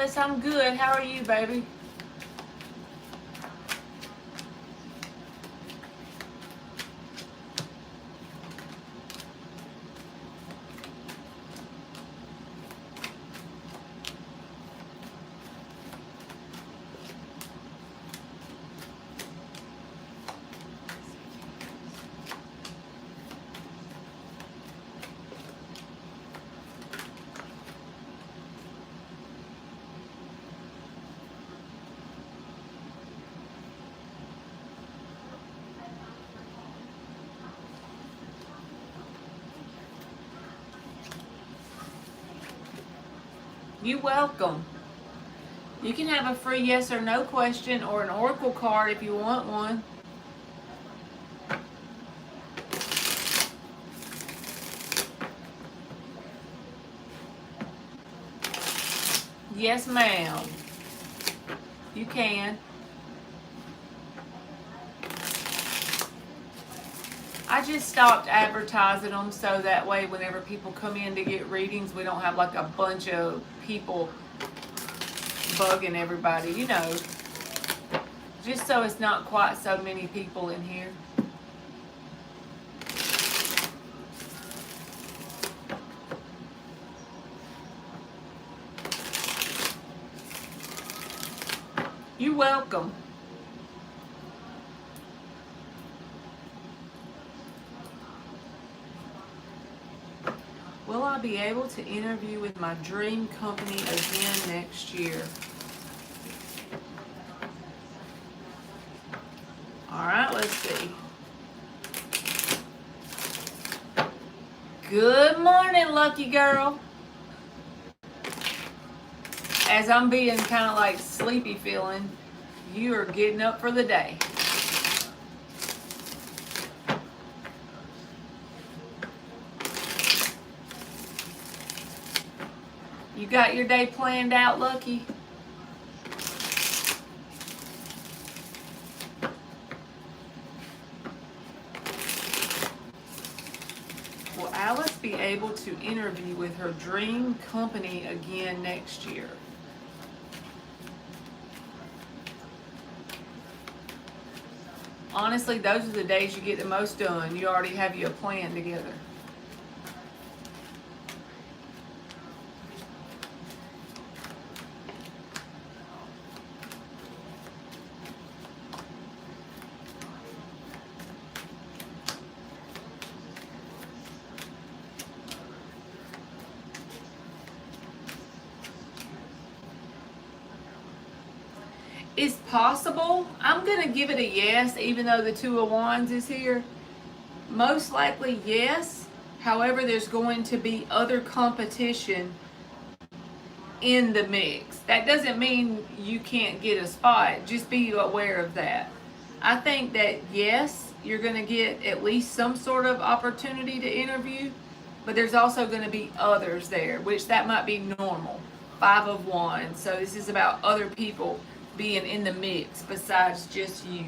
Alice, I'm good. How are you, baby? You're welcome. You can have a free yes or no question or an oracle card if you want one. Yes, ma'am. You can. I just stopped advertising them so that way whenever people come in to get readings, we don't have like a bunch of people bugging everybody, you know. Just so it's not quite so many people in here. You're welcome. Will I be able to interview with my dream company again next year? All right, let's see. Good morning, lucky girl. As I'm being kind of like sleepy feeling, you are getting up for the day. You got your day planned out, Lucky? Will Alice be able to interview with her dream company again next year? Honestly, those are the days you get the most done. You already have your plan together. It's possible. I'm going to give it a yes, even though the Two of Wands is here. Most likely yes. However, there's going to be other competition in the mix. That doesn't mean you can't get a spot. Just be aware of that. I think that yes, you're going to get at least some sort of opportunity to interview, but there's also going to be others there, which that might be normal. Five of Wands. So this is about other people being in the mix besides just you.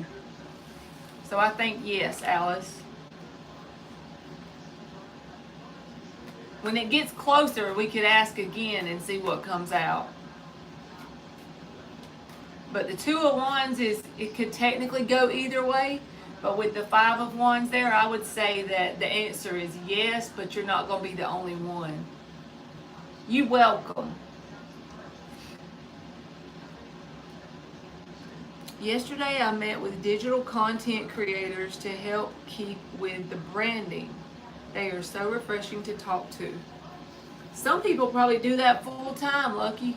So I think yes, Alice. When it gets closer, we could ask again and see what comes out. But the Two of Wands is, it could technically go either way. But with the Five of Wands there, I would say that the answer is yes, but you're not going to be the only one. You're welcome. Yesterday I met with digital content creators to help keep with the branding. They are so refreshing to talk to. Some people probably do that full time, Lucky.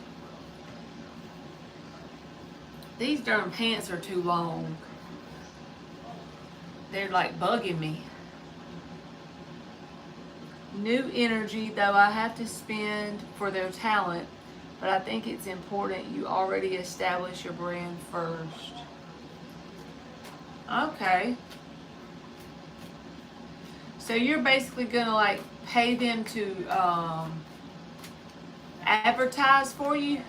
These darn pants are too long. They're like bugging me. New energy, though I have to spend for their talent, but I think it's important you already establish your brand first. Okay. So you're basically gonna like pay them to advertise for you?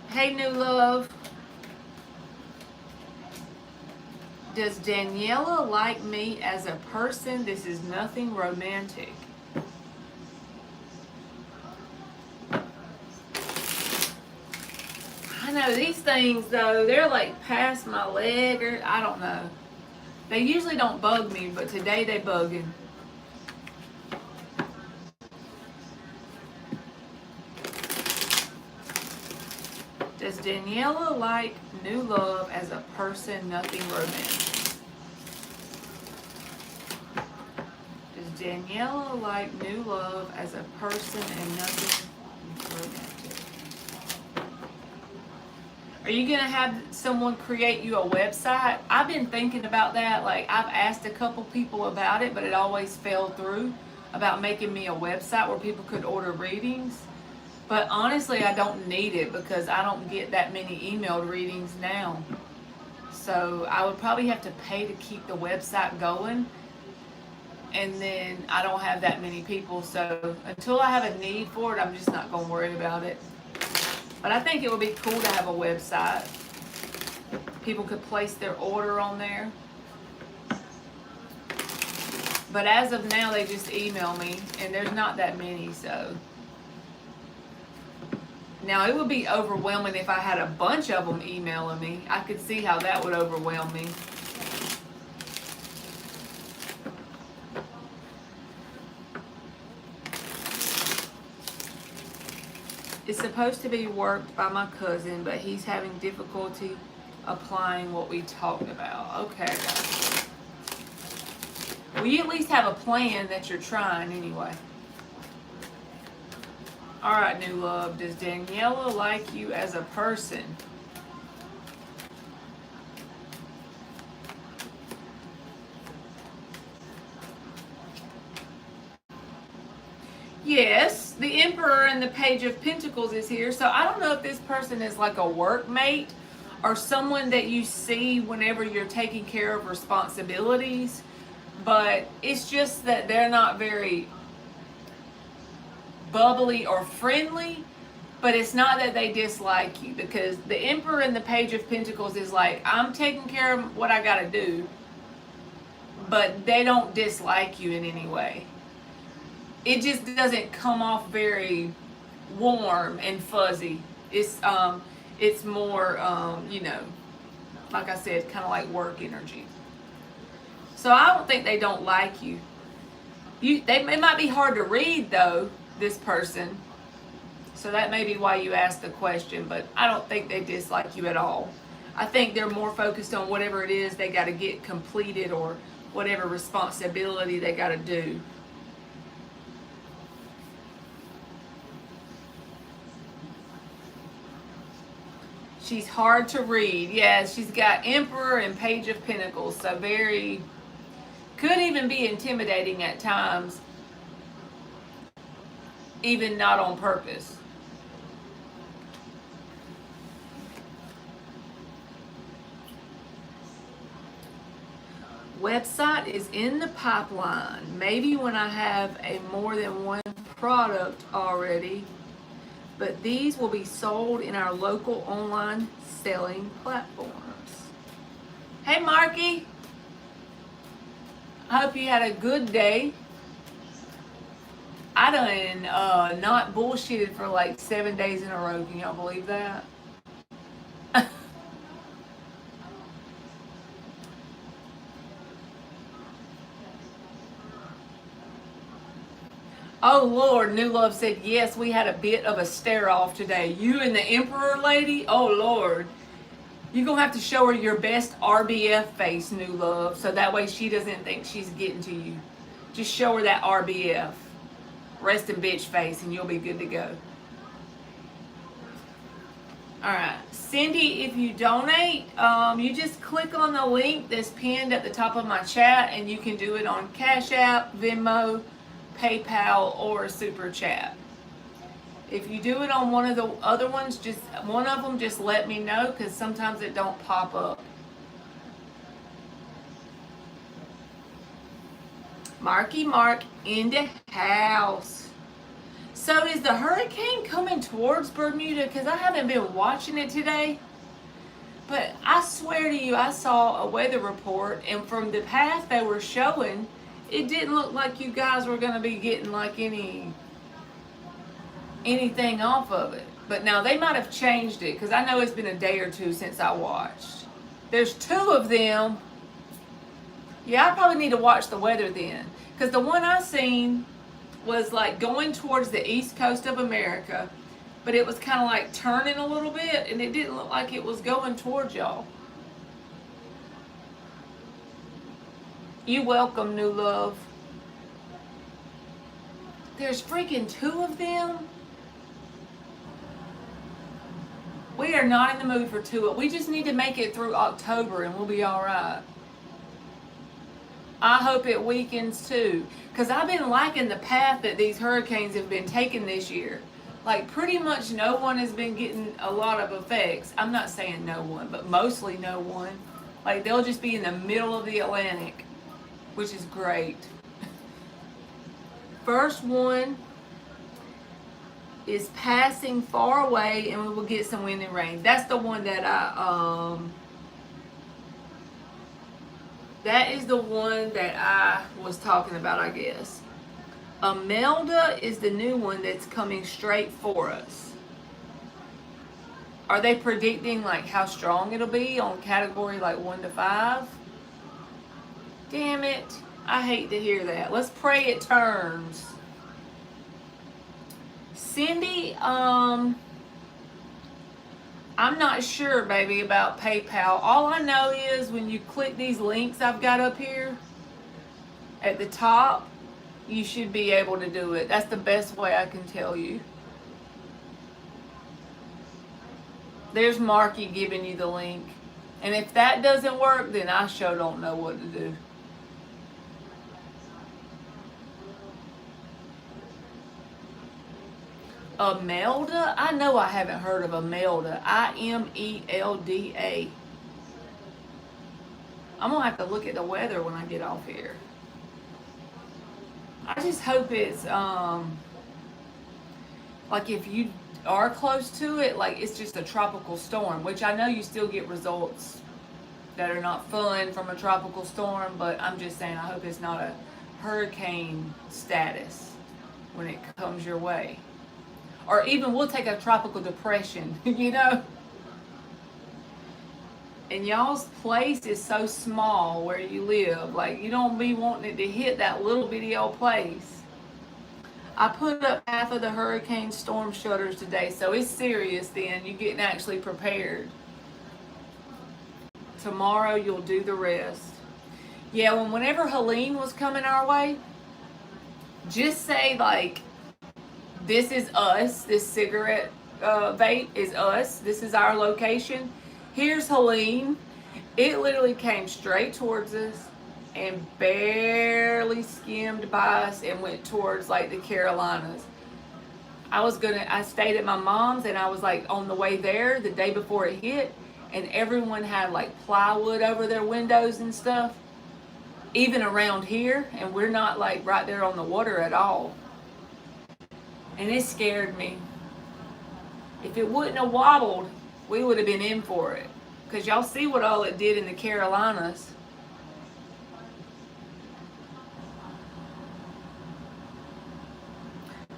Hey, new love. Does Daniela like me as a person? This is nothing romantic. know, these things though, they're like past my leg, or I don't know. They usually don't bug me, but today they bugging. Does Daniela like new love as a person, nothing romantic? Does Daniela like new love as a person and nothing romantic? Are you going to have someone create you a website? I've been thinking about that. Like, I've asked a couple people about it, but it always fell through, about making me a website where people could order readings. But honestly, I don't need it because I don't get that many emailed readings now. So I would probably have to pay to keep the website going. And then I don't have that many people. So until I have a need for it, I'm just not going to worry about it. But I think it would be cool to have a website. People could place their order on there. But as of now, they just email me. And there's not that many, so... Now, it would be overwhelming if I had a bunch of them emailing me. I could see how that would overwhelm me. It's supposed to be worked by my cousin, but he's having difficulty applying what we talked about. Okay, guys. Well, you at least have a plan that you're trying anyway. Alright, new love. Does Daniela like you as a person? Yes, the Emperor and the Page of Pentacles is here. So I don't know if this person is like a workmate or someone that you see whenever you're taking care of responsibilities. But it's just that they're not very bubbly or friendly, but it's not that they dislike you, because the Emperor and the Page of Pentacles is like, I'm taking care of what I gotta do, but they don't dislike you in any way. It just doesn't come off very warm and fuzzy. It's more you know, like I said, kind of like work energy. So I don't think they don't like you. It might be hard to read though, this person, so that may be why you asked the question, but I don't think they dislike you at all. I think they're more focused on whatever it is they got to get completed or whatever responsibility they got to do. She's hard to read. Yeah, she's got Emperor and Page of Pentacles, so could even be intimidating at times. Even not on purpose. Website is in the pipeline. Maybe when I have a more than one product already. But these will be sold in our local online selling platforms. Hey Marky. I hope you had a good day. I done not bullshitted for like 7 days in a row. Can y'all believe that? Oh Lord, New Love said, yes, we had a bit of a stare off today. You and the Emperor lady? Oh Lord. You're going to have to show her your best RBF face, New Love, so that way she doesn't think she's getting to you. Just show her that RBF. Resting bitch face, and you'll be good to go. Alright, Cindy, if you donate, you just click on the link that's pinned at the top of my chat, and you can do it on Cash App, Venmo, PayPal, or Super Chat. If you do it on one of the other ones, just one of them, just let me know, because sometimes it don't pop up. Marky Mark in the house. So is the hurricane coming towards Bermuda? Because I haven't been watching it today. But I swear to you, I saw a weather report, and from the path they were showing, it didn't look like you guys were going to be getting like anything off of it. But now they might have changed it because I know it's been a day or two since I watched. There's 2 of them. Yeah, I probably need to watch the weather then. Because the one I seen was like going towards the east coast of America, but it was kind of like turning a little bit and it didn't look like it was going towards y'all. You welcome, new love. There's freaking 2 of them. We are not in the mood for 2. We just need to make it through October and we'll be all right. I hope it weakens too, because I've been liking the path that these hurricanes have been taking this year. Like pretty much no one has been getting a lot of effects. I'm not saying no one, but mostly no one. Like they'll just be in the middle of the Atlantic, which is great. First one is passing far away and we will get some wind and rain. That's the one that that is the one that I was talking about, I guess. Imelda is the new one that's coming straight for us. Are they predicting like how strong it'll be on category like 1 to 5? Damn it. I hate to hear that. Let's pray it turns. Cindy, I'm not sure, baby, about PayPal. All I know is when you click these links I've got up here at the top, you should be able to do it. That's the best way I can tell you. There's Marky giving you the link. And if that doesn't work, then I sure don't know what to do. Imelda? I know I haven't heard of Imelda. Imelda. I'm going to have to look at the weather when I get off here. I just hope it's, like if you are close to it, like it's just a tropical storm, which I know you still get results that are not fun from a tropical storm, but I'm just saying I hope it's not a hurricane status when it comes your way. Or even we'll take a tropical depression, you know? And y'all's place is so small where you live. Like, you don't be wanting it to hit that little bitty old place. I put up half of the hurricane storm shutters today, so it's serious then. You're getting actually prepared. Tomorrow you'll do the rest. Yeah, whenever Helene was coming our way, just say like, this is us, this cigarette vape is us, this is our location. Here's Helene. It literally came straight towards us and barely skimmed by us and went towards like the Carolinas. I stayed at my mom's and I was like on the way there the day before it hit, and everyone had like plywood over their windows and stuff, even around here, and we're not like right there on the water at all. And it scared me. If it wouldn't have wobbled, we would have been in for it. Because y'all see what all it did in the Carolinas.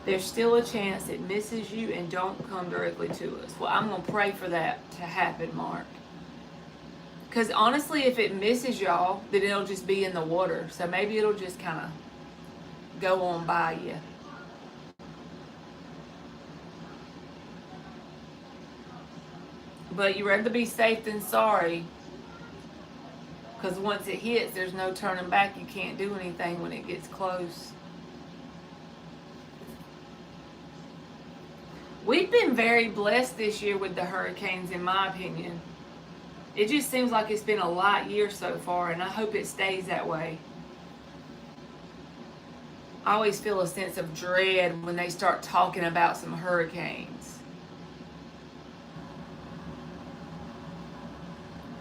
There's still a chance it misses you and don't come directly to us. Well, I'm going to pray for that to happen, Mark. Because honestly, if it misses y'all, then it'll just be in the water. So maybe it'll just kind of go on by you. But you'd rather be safe than sorry. Because once it hits, there's no turning back. You can't do anything when it gets close. We've been very blessed this year with the hurricanes, in my opinion. It just seems like it's been a light year so far, and I hope it stays that way. I always feel a sense of dread when they start talking about some hurricanes.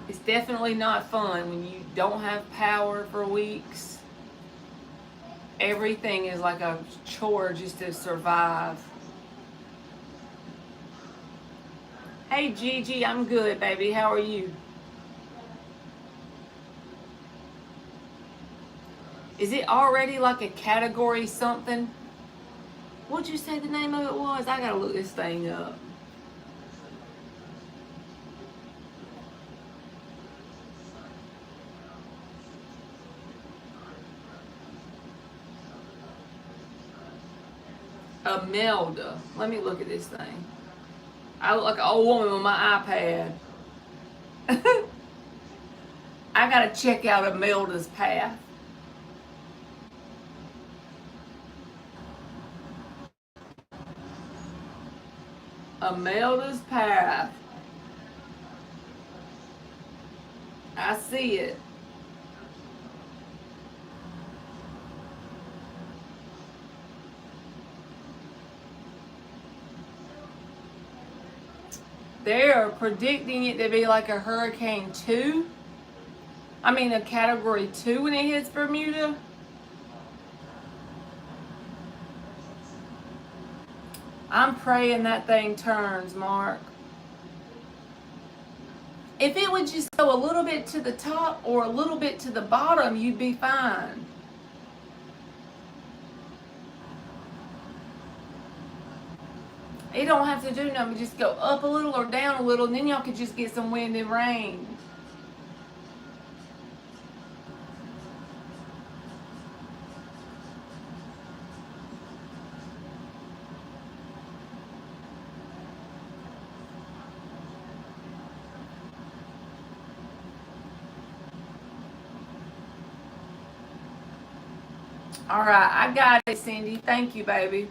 It's definitely not fun when you don't have power for weeks. Everything is like a chore just to survive. Hey Gigi, I'm good, baby. How are you? Is it already like a category something? What'd you say the name of it was? I gotta look this thing up. Imelda. Let me look at this thing. I look like an old woman with my iPad. I gotta check out Imelda's path. Imelda's path. I see it. They're predicting it to be like a Hurricane 2. I mean a Category 2 when it hits Bermuda. I'm praying that thing turns, Mark. If it would just go a little bit to the top or a little bit to the bottom, you'd be fine. It don't have to do nothing. Just go up a little or down a little, and then y'all could just get some wind and rain. All right, I got it, Cindy. Thank you, baby.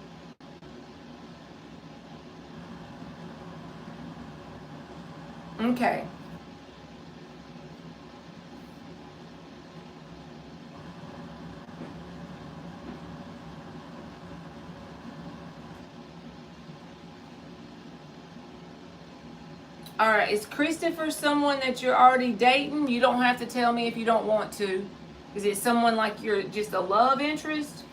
Okay. All right, is Christopher someone that you're already dating? You don't have to tell me if you don't want to. Is it someone like you're just a love interest?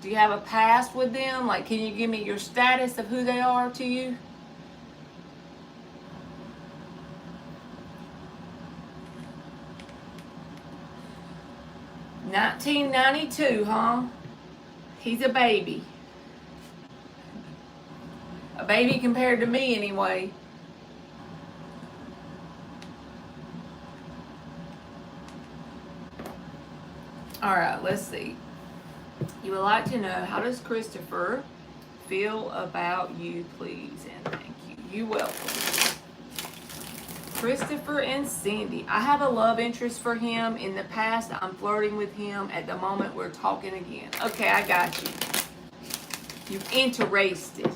Do you have a past with them? Like, can you give me your status of who they are to you? $1992, huh? He's a baby. A baby compared to me, anyway. All right, let's see. You would like to know, how does Christopher feel about you, please? And thank you. You're welcome. Christopher and Cindy. I have a love interest for him. In the past, I'm flirting with him. At the moment, we're talking again. Okay, I got you. You interested.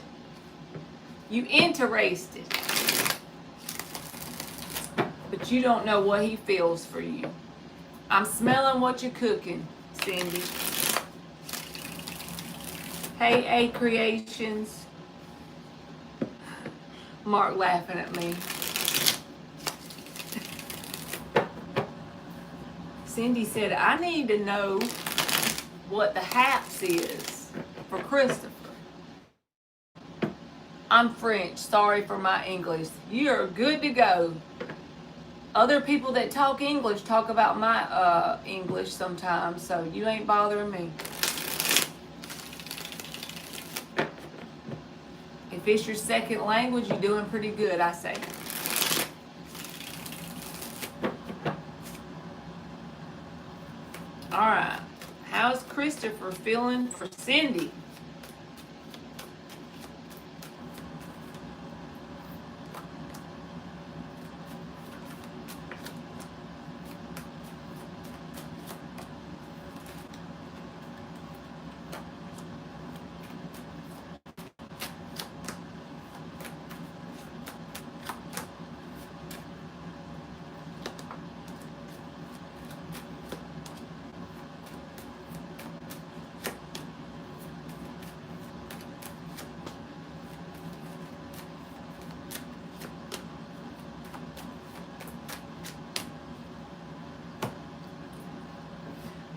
You interested. But you don't know what he feels for you. I'm smelling what you're cooking, Cindy. Hey, A Creations. Mark laughing at me. Cindy said, I need to know what the haps is for Christopher. I'm French. Sorry for my English. You're good to go. Other people that talk English talk about my English sometimes, so you ain't bothering me. If it's your second language, you're doing pretty good, I say. All right. How's Christopher feeling for Cindy?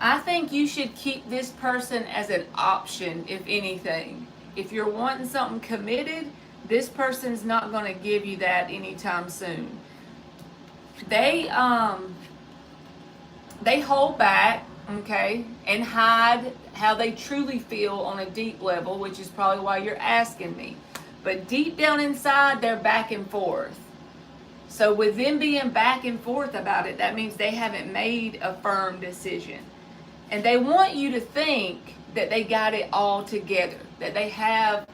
I think you should keep this person as an option, if anything. If you're wanting something committed, this person's not going to give you that anytime soon. They hold back, okay, and hide how they truly feel on a deep level, which is probably why you're asking me. But deep down inside, they're back and forth. So with them being back and forth about it, that means they haven't made a firm decision. And they want you to think that they got it all together, that they have,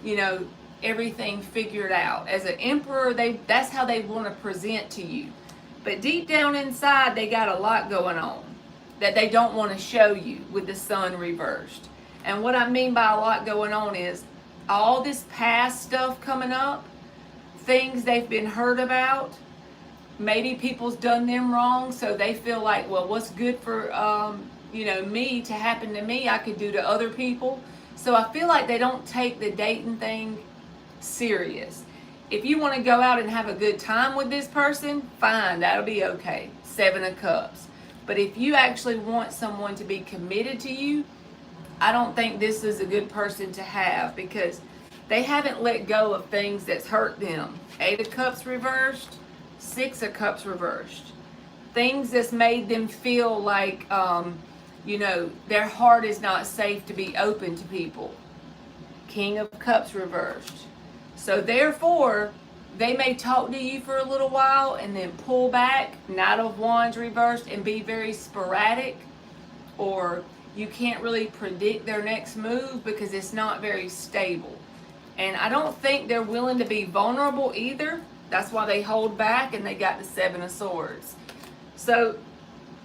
you know, everything figured out. As an emperor, that's how they want to present to you. But deep down inside, they got a lot going on that they don't want to show you with the sun reversed. And what I mean by a lot going on is all this past stuff coming up, things they've been hurt about. Maybe people's done them wrong, so they feel like, well, what's good for me to happen to me, I could do to other people. So I feel like they don't take the dating thing serious. If you want to go out and have a good time with this person, fine, that'll be okay. 7 of Cups. But if you actually want someone to be committed to you, I don't think this is a good person to have, because they haven't let go of things that's hurt them. 8 of Cups reversed, 6 of Cups reversed. Things that's made them feel like, their heart is not safe to be open to people. King of Cups reversed. So therefore, they may talk to you for a little while and then pull back. Knight of Wands reversed, and be very sporadic, or you can't really predict their next move because it's not very stable. And I don't think they're willing to be vulnerable either. That's why they hold back, and they got the 7 of Swords. So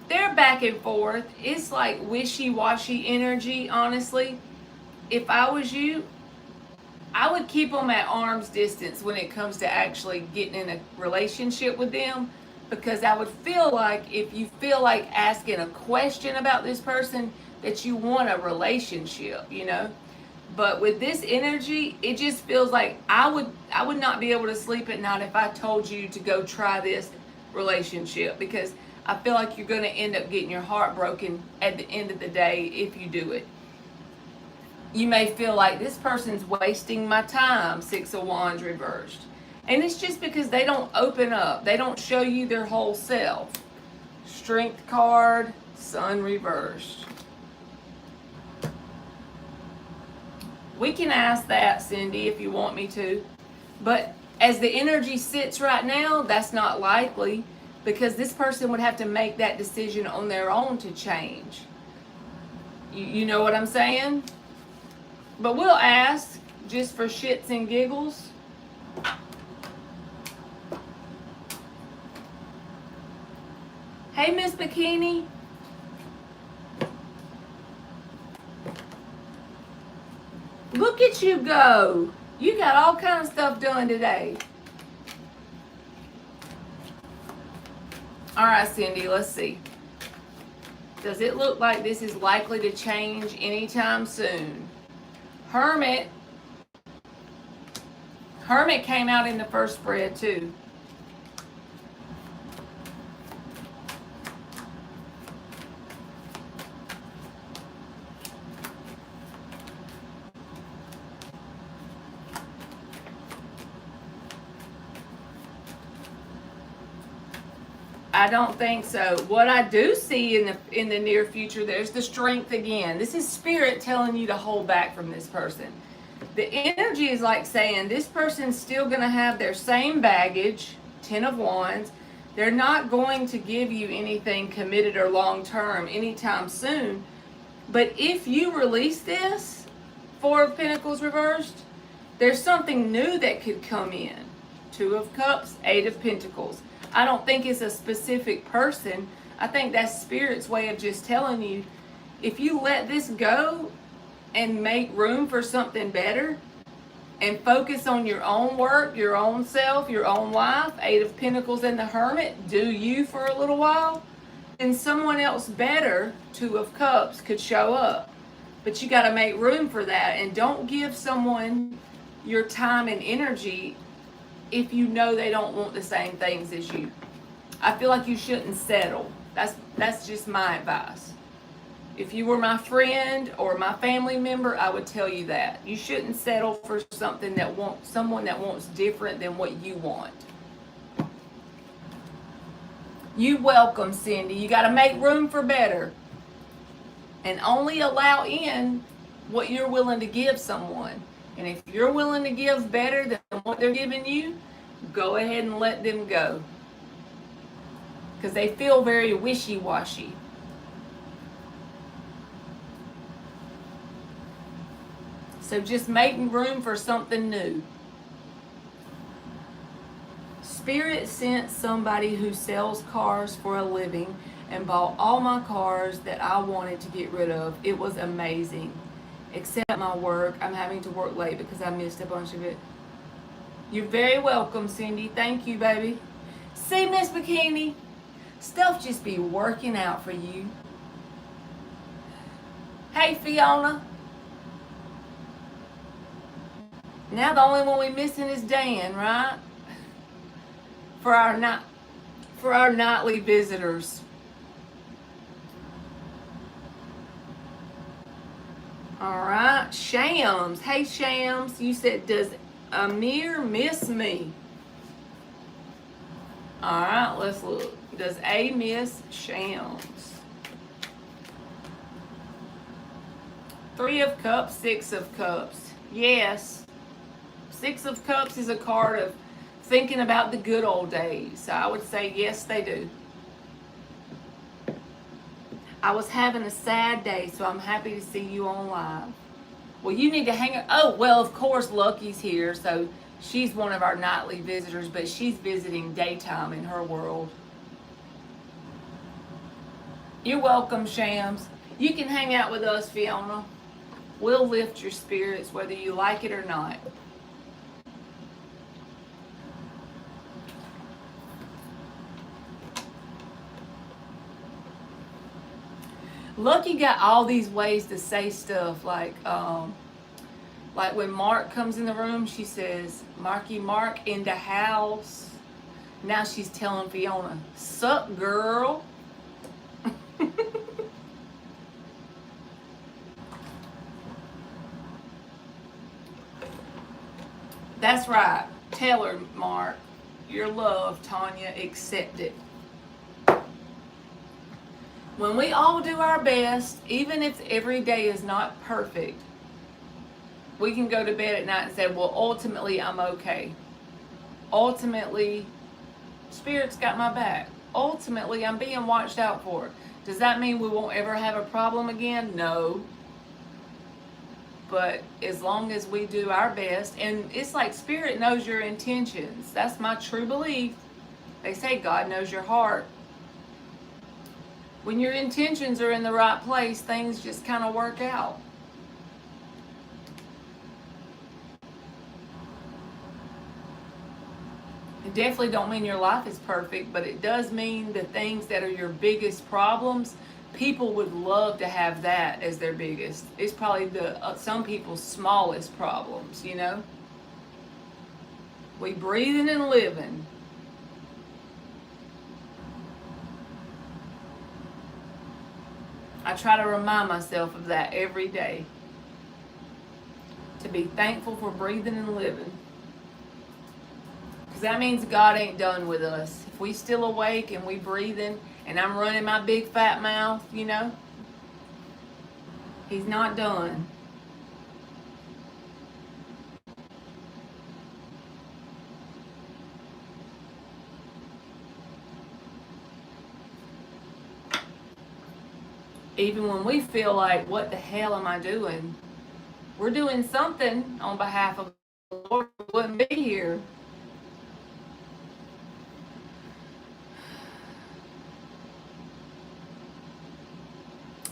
they're back and forth. It's like wishy-washy energy, honestly. If I was you, I would keep them at arm's distance when it comes to actually getting in a relationship with them, because I would feel like if you feel like asking a question about this person, that you want a relationship, But with this energy, it just feels like I would not be able to sleep at night if I told you to go try this relationship, because I feel like you're going to end up getting your heart broken at the end of the day if you do it. You may feel like this person's wasting my time, 6 of Wands reversed. And it's just because they don't open up. They don't show you their whole self. Strength card, Sun reversed. We can ask that, Cindy, if you want me to. But as the energy sits right now, that's not likely, because this person would have to make that decision on their own to change. You know what I'm saying? But we'll ask, just for shits and giggles. Hey, Miss Bikini. Look at you go. You got all kind of stuff done today. All right, Cindy, let's see. Does it look like this is likely to change anytime soon? Hermit came out in the first spread too. I don't think so. What I do see in the near future, there's the Strength again. This is Spirit telling you to hold back from this person. The energy is like saying this person's still going to have their same baggage, 10 of Wands. They're not going to give you anything committed or long-term anytime soon. But if you release this, 4 of Pentacles reversed, there's something new that could come in. 2 of Cups, 8 of Pentacles. I don't think it's a specific person. I think that's Spirit's way of just telling you, if you let this go and make room for something better and focus on your own work, your own self, your own life, 8 of Pentacles and the Hermit, do you for a little while, then someone else better, 2 of Cups, could show up. But you got to make room for that, and don't give someone your time and energy if you know they don't want the same things as you. I feel like you shouldn't settle. That's just my advice. If you were my friend or my family member, I would tell you that. You shouldn't settle for someone that wants different than what you want. You welcome, Cindy. You got to make room for better. And only allow in what you're willing to give someone. And if you're willing to give better than what they're giving you, go ahead and let them go. Because they feel very wishy-washy. So just making room for something new. Spirit sent somebody who sells cars for a living and bought all my cars that I wanted to get rid of. It was amazing. Except my work. I'm having to work late because I missed a bunch of it. You're very welcome, Cindy. Thank you, baby. See, Miss Bikini, stuff just be working out for you. Hey, Fiona. Now the only one we missing is Dan, right? For our nightly visitors. All right, Shams. Hey, Shams. You said, does Amir miss me? All right, let's look. Does A miss Shams? 3 of Cups, 6 of Cups. Yes. 6 of Cups is a card of thinking about the good old days. So I would say yes, they do. I was having a sad day, so I'm happy to see you on live. Well, you need to hang out. Oh, well, of course, Lucky's here, so she's one of our nightly visitors, but she's visiting daytime in her world. You're welcome, Shams. You can hang out with us, Fiona. We'll lift your spirits whether you like it or not. Lucky got all these ways to say stuff, like when Mark comes in the room, she says, Marky Mark in the house. Now she's telling Fiona, sup, girl? That's right. Tell her, Mark, your love, Tanya, accept it. When we all do our best, even if every day is not perfect, we can go to bed at night and say, well, ultimately, I'm okay. Ultimately, Spirit's got my back. Ultimately, I'm being watched out for. Does that mean we won't ever have a problem again? No. But as long as we do our best, and it's like Spirit knows your intentions. That's my true belief. They say God knows your heart. When your intentions are in the right place, things just kind of work out. It definitely don't mean your life is perfect, but it does mean the things that are your biggest problems, people would love to have that as their biggest. It's probably some people's smallest problems, you know? We breathing and living. I try to remind myself of that every day. To be thankful for breathing and living. Because that means God ain't done with us. If we still awake and we breathing and I'm running my big fat mouth, you know, He's not done. Even when we feel like, what the hell am I doing? We're doing something on behalf of the Lord who wouldn't be here.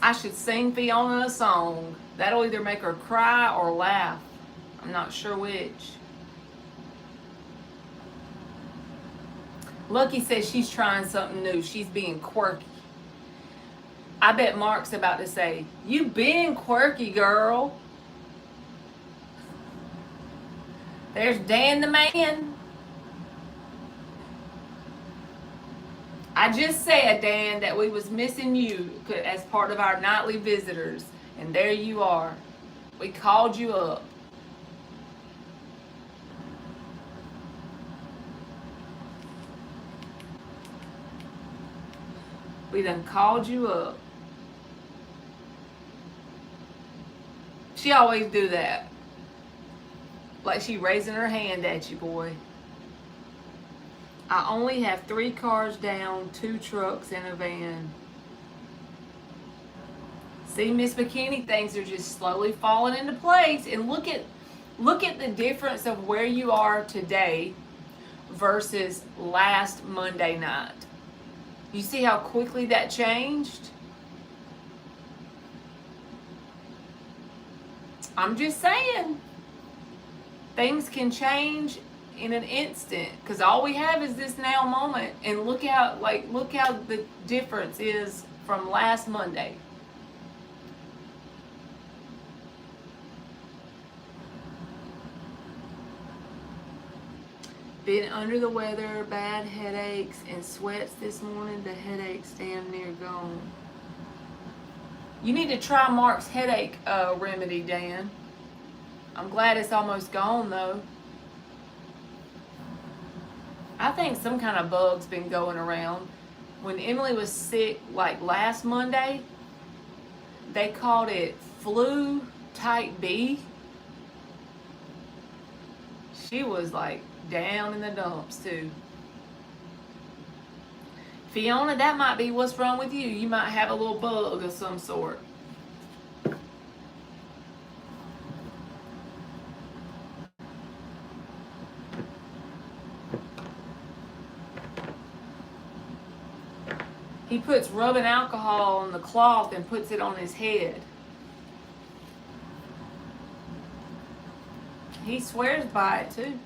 I should sing Fiona a song. That'll either make her cry or laugh. I'm not sure which. Lucky says she's trying something new. She's being quirky. I bet Mark's about to say, you being quirky, girl. There's Dan the man. I just said, Dan, that we was missing you as part of our nightly visitors. And there you are. We called you up. We done called you up. She always do that. Like she raising her hand at you, boy. I only have 3 cars down, 2 trucks, and a van. See, Miss McKinney, things are just slowly falling into place. And look at the difference of where you are today versus last Monday night. You see how quickly that changed? I'm just saying, things can change in an instant, because all we have is this now moment. And look how the difference is from last Monday. Been under the weather, bad headaches and sweats this morning. The headache's damn near gone. You need to try Mark's headache remedy, Dan. I'm glad it's almost gone though. I think some kind of bug's been going around. When Emily was sick, like last Monday, they called it flu type B. She was like down in the dumps too. Fiona, that might be what's wrong with you. You might have a little bug of some sort. He puts rubbing alcohol on the cloth and puts it on his head. He swears by it too.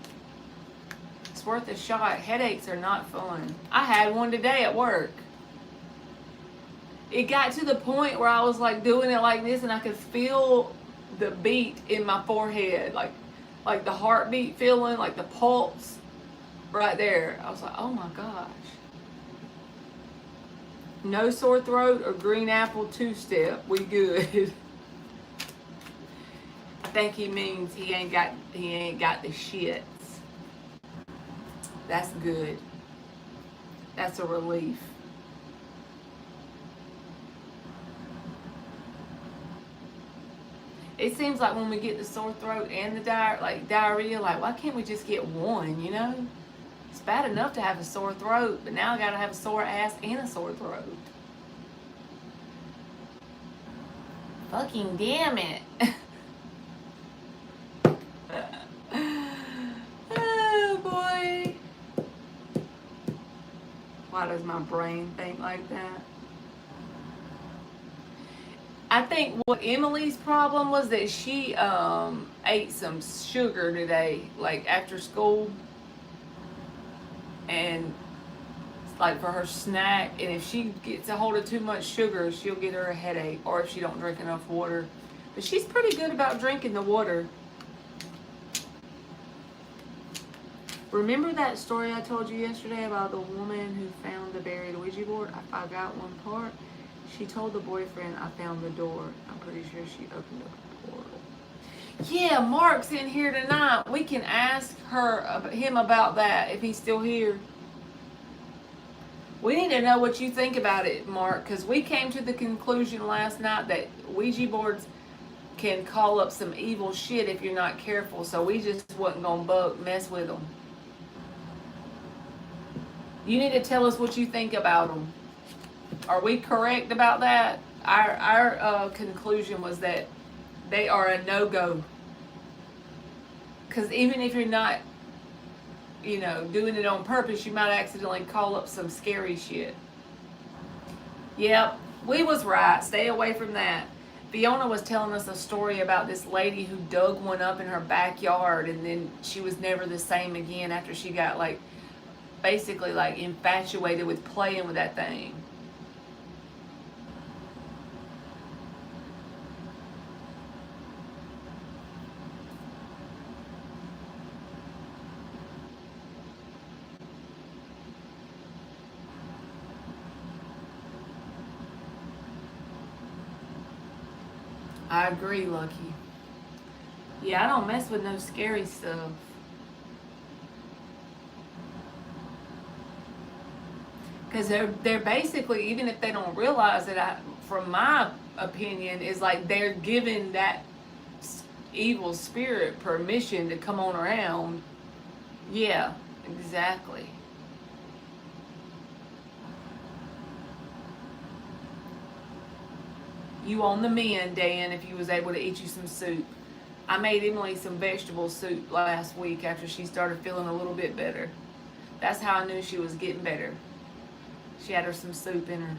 It's worth a shot. Headaches are not fun. I had one today at work. It got to the point where I was like doing it like this and I could feel the beat in my forehead. Like the heartbeat feeling, like the pulse right there. I was like, oh my gosh. No sore throat or green apple two-step. We good. I think he means he ain't got the shits. That's good. That's a relief. It seems like when we get the sore throat and the diarrhea, like why can't we just get one, you know? It's bad enough to have a sore throat, but now I gotta have a sore ass and a sore throat. Fucking damn it. Oh boy. Why does my brain think like that? I think what Emily's problem was that she ate some sugar today, like after school. And like for her snack, and if she gets a hold of too much sugar, she'll get her a headache, or if she don't drink enough water. But she's pretty good about drinking the water. Remember that story I told you yesterday about the woman who found the buried Ouija board? I forgot one part. She told the boyfriend, I found the door. I'm pretty sure she opened up a portal. Yeah, Mark's in here tonight. We can ask him about that if he's still here. We need to know what you think about it, Mark, because we came to the conclusion last night that Ouija boards can call up some evil shit if you're not careful, so we just wasn't going to mess with them. You need to tell us what you think about them. Are we correct about that? Our conclusion was that they are a no-go. Because even if you're not, doing it on purpose, you might accidentally call up some scary shit. Yep, we was right. Stay away from that. Fiona was telling us a story about this lady who dug one up in her backyard, and then she was never the same again after she got basically infatuated with playing with that thing. I agree, Lucky. Yeah, I don't mess with no scary stuff. Because they're basically, even if they don't realize it, from my opinion, is like they're giving that evil spirit permission to come on around. Yeah, exactly. You on the mend, Dan, if you was able to eat you some soup. I made Emily some vegetable soup last week after she started feeling a little bit better. That's how I knew she was getting better. She had her some soup in her.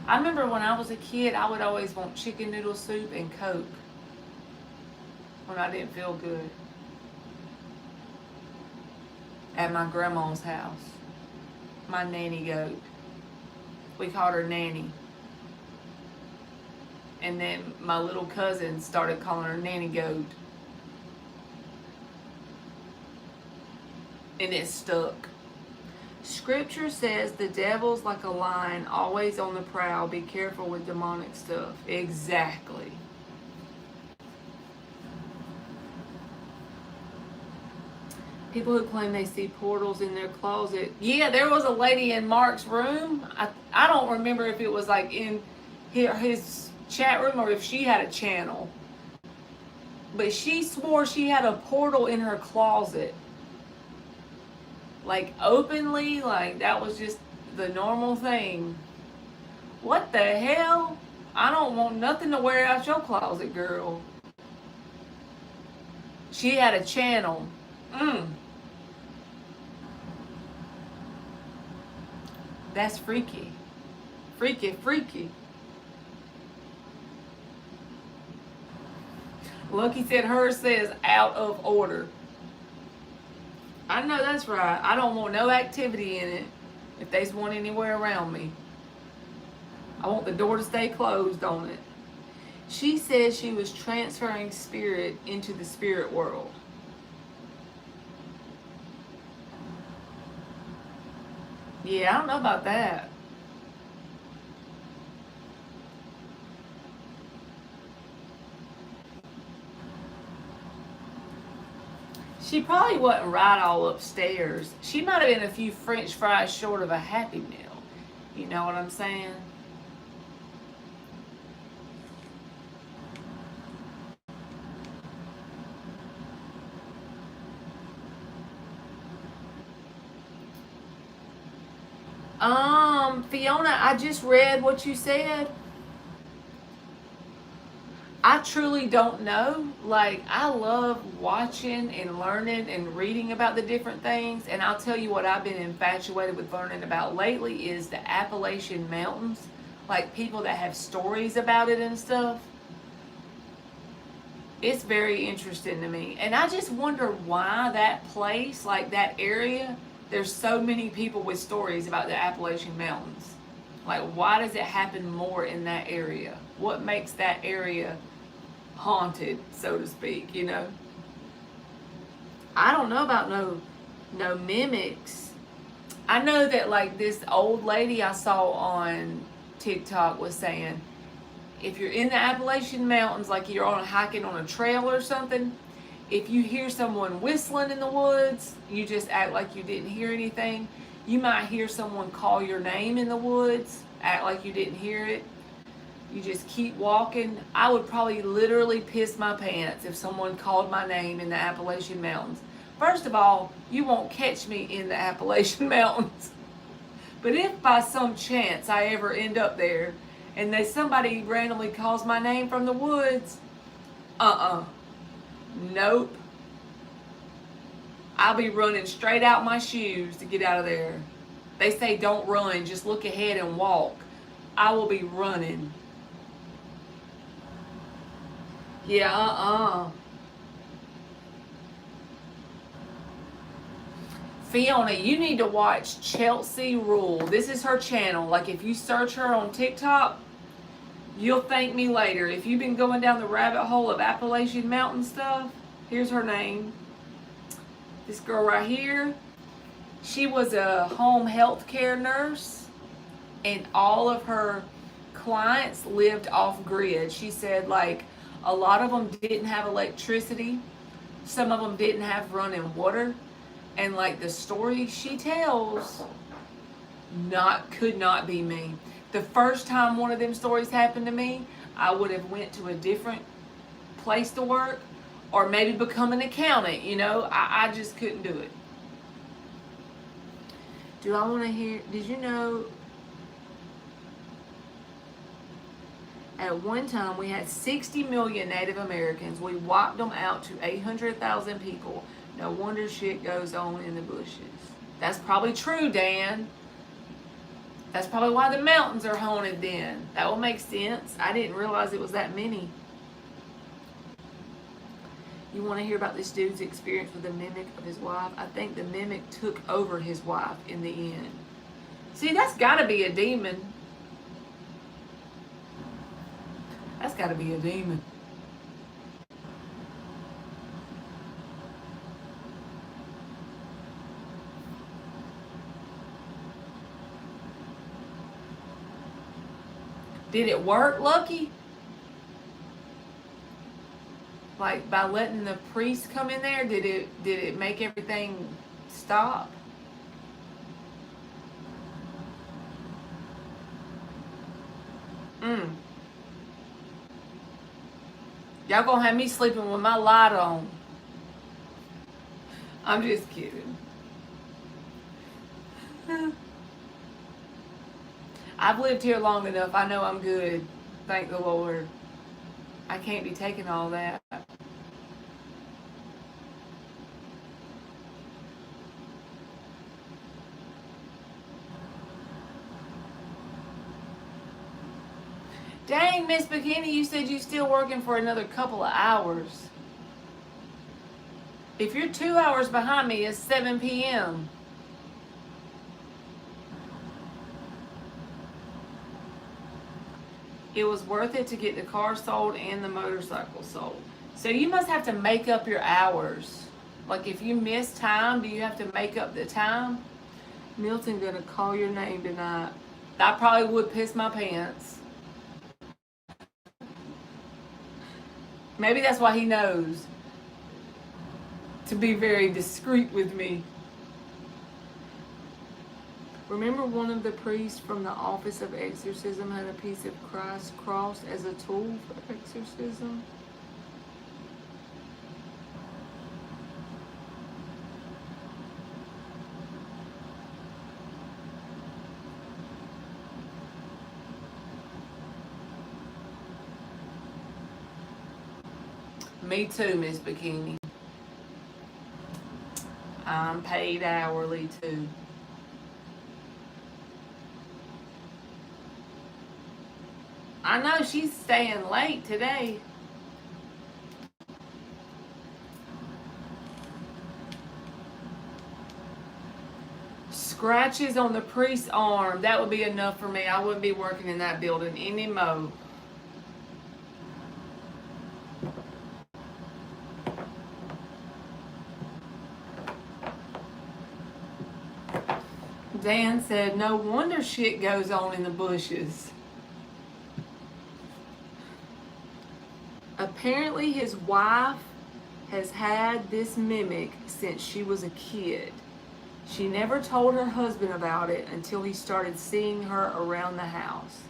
I remember when I was a kid, I would always want chicken noodle soup and Coke when I didn't feel good at my grandma's house. My nanny goat. We called her Nanny. And then my little cousin started calling her Nanny Goat. And it stuck. Scripture says the devil's like a lion, always on the prowl. Be careful with demonic stuff. Exactly. People who claim they see portals in their closet. Yeah, there was a lady in Mark's room. I don't remember if it was like in his chat room or if she had a channel. But she swore she had a portal in her closet. Like openly, like that was just the normal thing. What the hell? I don't want nothing to wear out your closet, girl. She had a channel. That's freaky. Freaky, freaky. Lucky said hers says out of order. I know that's right. I don't want no activity in it if there's one anywhere around me. I want the door to stay closed on it. She says she was transferring spirit into the spirit world. Yeah, I don't know about that. She probably wasn't right all upstairs. She might have been a few French fries short of a Happy Meal. You know what I'm saying? Fiona, I just read what you said. I truly don't know. Like, I love watching and learning and reading about the different things. And I'll tell you what I've been infatuated with learning about lately is the Appalachian Mountains. Like, people that have stories about it and stuff. It's very interesting to me. And I just wonder why that place, like that area, there's so many people with stories about the Appalachian Mountains. Like, why does it happen more in that area? What makes that area haunted, so to speak, you know? I don't know about no mimics. I know that like this old lady I saw on TikTok was saying, if you're in the Appalachian Mountains, like you're hiking on a trail or something, if you hear someone whistling in the woods, you just act like you didn't hear anything. You might hear someone call your name in the woods, act like you didn't hear it. You just keep walking. I would probably literally piss my pants if someone called my name in the Appalachian Mountains. First of all, you won't catch me in the Appalachian Mountains. But if by some chance I ever end up there and somebody randomly calls my name from the woods, nope. I'll be running straight out my shoes to get out of there. They say don't run, just look ahead and walk. I will be running. Yeah, Fiona, you need to watch Chelsea Rule. This is her channel. Like, if you search her on TikTok, you'll thank me later. If you've been going down the rabbit hole of Appalachian Mountain stuff, here's her name. This girl right here, she was a home health care nurse, and all of her clients lived off grid. She said, like, a lot of them didn't have electricity. Some of them didn't have running water. And like the story she tells, could not be me. The first time one of them stories happened to me, I would have went to a different place to work or maybe become an accountant, you know. I just couldn't do it. Do I want to hear, did you know At one time, we had 60 million Native Americans. We wiped them out to 800,000 people. No wonder shit goes on in the bushes. That's probably true, Dan. That's probably why the mountains are haunted then. That will make sense. I didn't realize it was that many. You want to hear about this dude's experience with the mimic of his wife? I think the mimic took over his wife in the end. See, that's got to be a demon. That's got to be a demon. Did it work, Lucky? Like by letting the priest come in there, did it make everything stop? Y'all gonna have me sleeping with my light on. I'm just kidding. I've lived here long enough. I know I'm good. Thank the Lord. I can't be taking all that. Dang, Miss Bikini, you said you're still working for another couple of hours. If you're 2 hours behind me, it's 7 p.m. It was worth it to get the car sold and the motorcycle sold. So you must have to make up your hours. Like if you miss time, do you have to make up the time? Milton gonna call your name tonight. I probably would piss my pants. Maybe that's why he knows to be very discreet with me. Remember one of the priests from the office of exorcism had a piece of Christ's cross as a tool for exorcism? Me too, Miss Bikini. I'm paid hourly too. I know she's staying late today. Scratches on the priest's arm. That would be enough for me. I wouldn't be working in that building anymore. Dan said, no wonder shit goes on in the bushes. Apparently his wife has had this mimic since she was a kid. She never told her husband about it until he started seeing her around the house.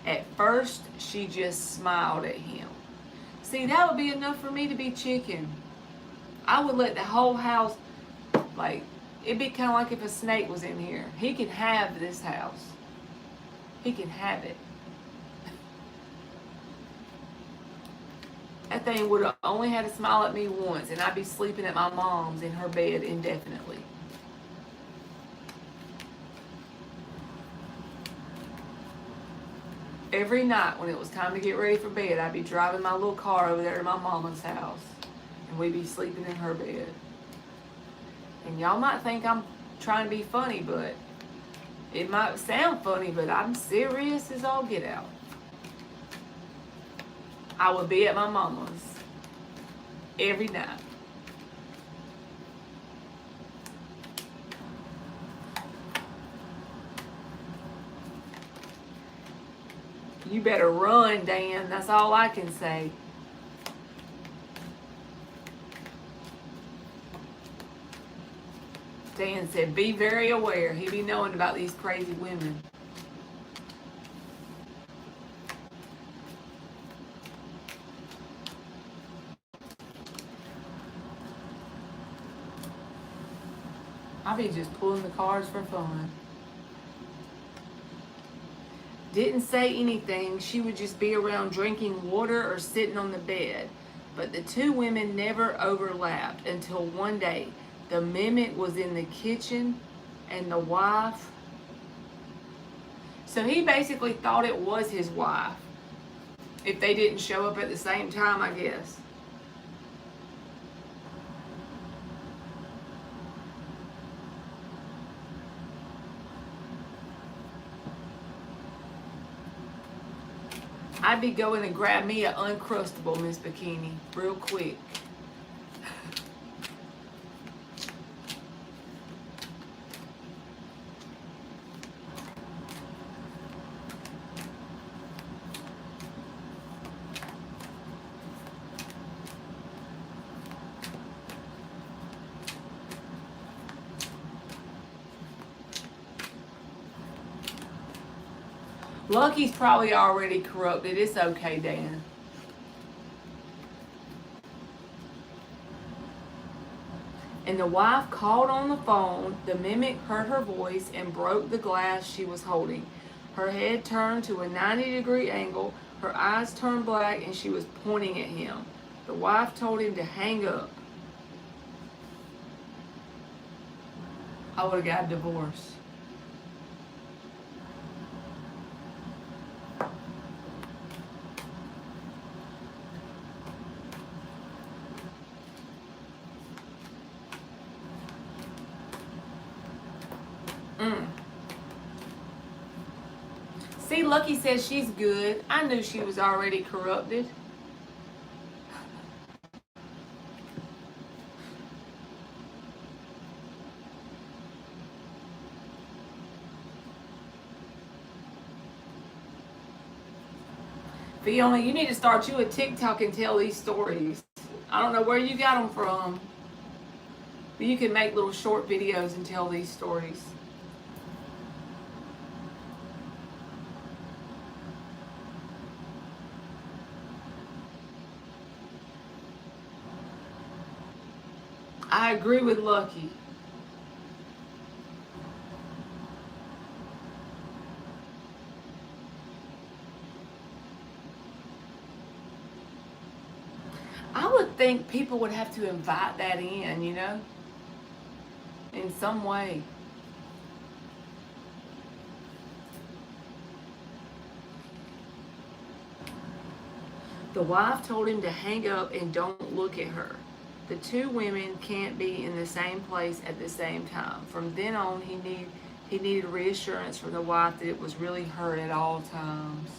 At first, she just smiled at him. See, that would be enough for me to be chicken. I would let the whole house, like, it'd be kind of like if a snake was in here. He can have this house. He can have it. That thing would have only had to smile at me once, and I'd be sleeping at my mom's in her bed indefinitely. Every night when it was time to get ready for bed, I'd be driving my little car over there to my mama's house, and we'd be sleeping in her bed. And y'all might think I'm trying to be funny, but it might sound funny, but I'm serious as all get out. I would be at my mama's every night. You better run, Dan. That's all I can say. Dan said, be very aware. He be knowing about these crazy women. I be just pulling the cards for fun. Didn't say anything. She would just be around drinking water or sitting on the bed. But the two women never overlapped until one day the mimic was in the kitchen and the wife. So he basically thought it was his wife if they didn't show up at the same time, I guess. I'd be going to grab me an Uncrustable, Miss Bikini, real quick. Lucky's probably already corrupted. It's okay, Dan. And the wife called on the phone. The mimic heard her voice and broke the glass she was holding. Her head turned to a 90-degree angle. Her eyes turned black and she was pointing at him. The wife told him to hang up. I would have got a divorce. See, Lucky says she's good. I knew she was already corrupted. Fiona, you need to start you a TikTok and tell these stories. I don't know where you got them from, but you can make little short videos and tell these stories. I agree with Lucky. I would think people would have to invite that in, you know, in some way. The wife told him to hang up and don't look at her. The two women can't be in the same place at the same time. From then on, he needed reassurance from the wife that it was really her at all times.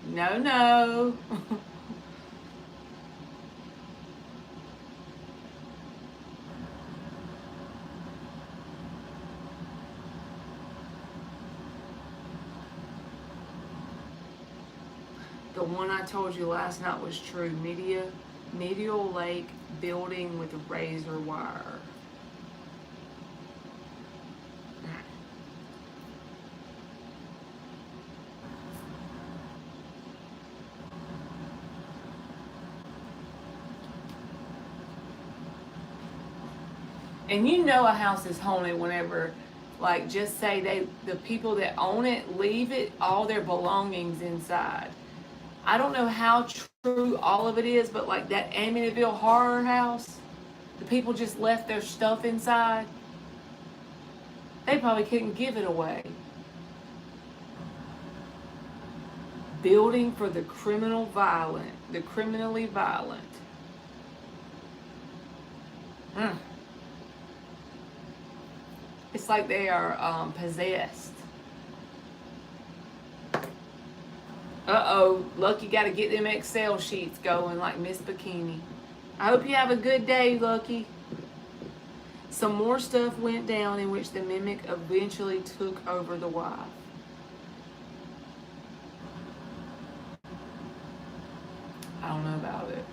No, no. The one I told you last night was true. Medial Lake building with razor wire. And you know a house is haunted whenever, like, just say the people that own it leave it, all their belongings inside. I don't know how true all of it is, but like that Amityville horror house, the people just left their stuff inside. They probably couldn't give it away. Building for the criminally violent. It's like they are possessed. Uh-oh, Lucky got to get them Excel sheets going like Miss Bikini. I hope you have a good day, Lucky. Some more stuff went down in which the mimic eventually took over the wife. I don't know about it.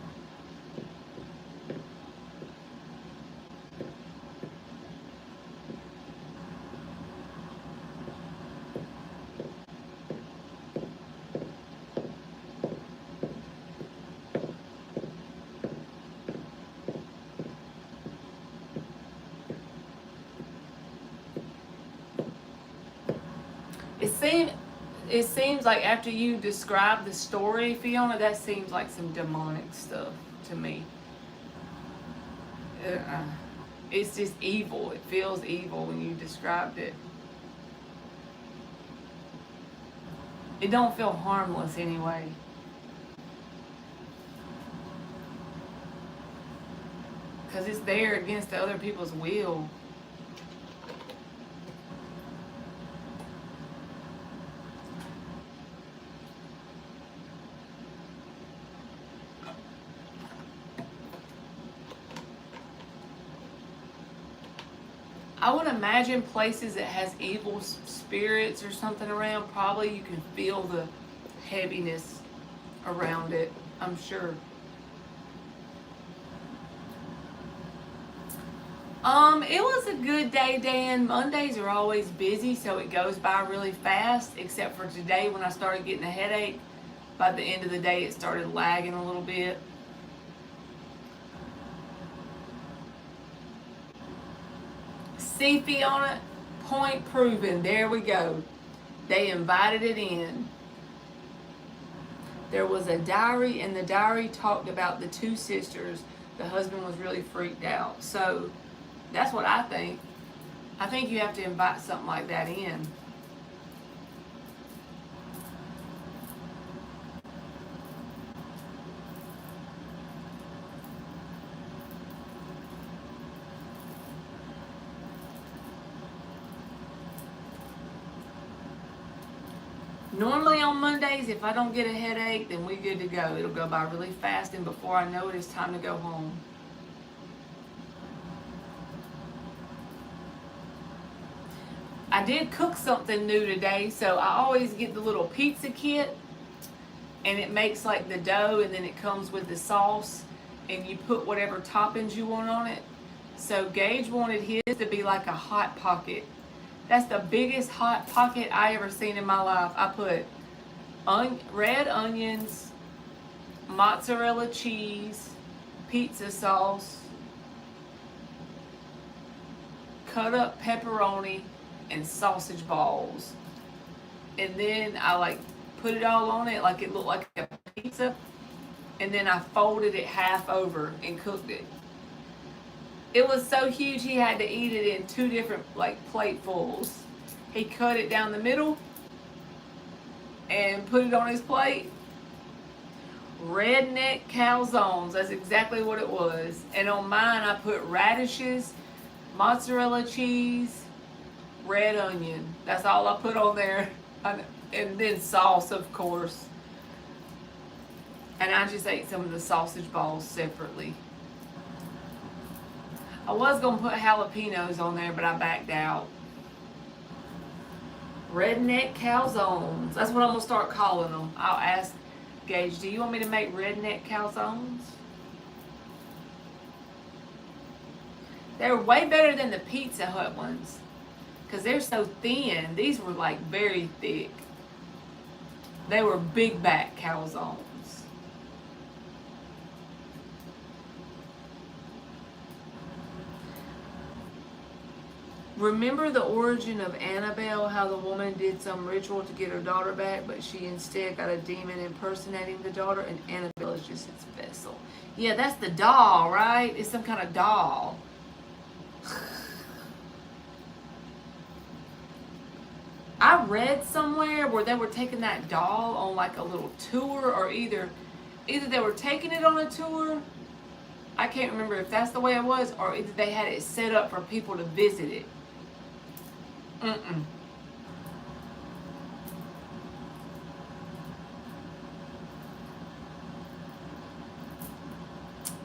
it seems like after you describe the story, Fiona, that seems like some demonic stuff to me. It's just evil. It feels evil when you described it. It don't feel harmless anyway. Because it's there against the other people's will. I would imagine places that has evil spirits or something around, probably you can feel the heaviness around it, I'm sure. It was a good day, Dan. Mondays are always busy, so it goes by really fast, except for today when I started getting a headache. By the end of the day, it started lagging a little bit. See, Fiona, point proven. There we go. They invited it in. There was a diary, and the diary talked about the two sisters. The husband was really freaked out. So that's what I think. I think you have to invite something like that in. Normally on Mondays, if I don't get a headache, then we're good to go. It'll go by really fast, and before I know it, it's time to go home. I did cook something new today, so I always get the little pizza kit, and it makes like the dough, and then it comes with the sauce, and you put whatever toppings you want on it. So Gage wanted his to be like a Hot Pocket. That's the biggest Hot Pocket I ever seen in my life. I put red onions, mozzarella cheese, pizza sauce, cut up pepperoni, and sausage balls. And then I like put it all on it like it looked like a pizza. And then I folded it half over and cooked it. It was so huge he had to eat it in two different like platefuls. He cut it down the middle and put it on his plate. Redneck calzones, that's exactly what it was. And on mine I put radishes, mozzarella cheese, red onion. That's all I put on there. And then sauce, of course. And I just ate some of the sausage balls separately. I was going to put jalapenos on there, but I backed out. Redneck calzones. That's what I'm going to start calling them. I'll ask Gage, do you want me to make redneck calzones? They're way better than the Pizza Hut ones, because they're so thin. These were like very thick. They were big back calzones. Remember the origin of Annabelle, how the woman did some ritual to get her daughter back, but she instead got a demon impersonating the daughter, and Annabelle is just its vessel. Yeah, that's the doll, right? It's some kind of doll. I read somewhere where they were taking that doll on like a little tour, or either they were taking it on a tour. I can't remember if that's the way it was, or either they had it set up for people to visit it.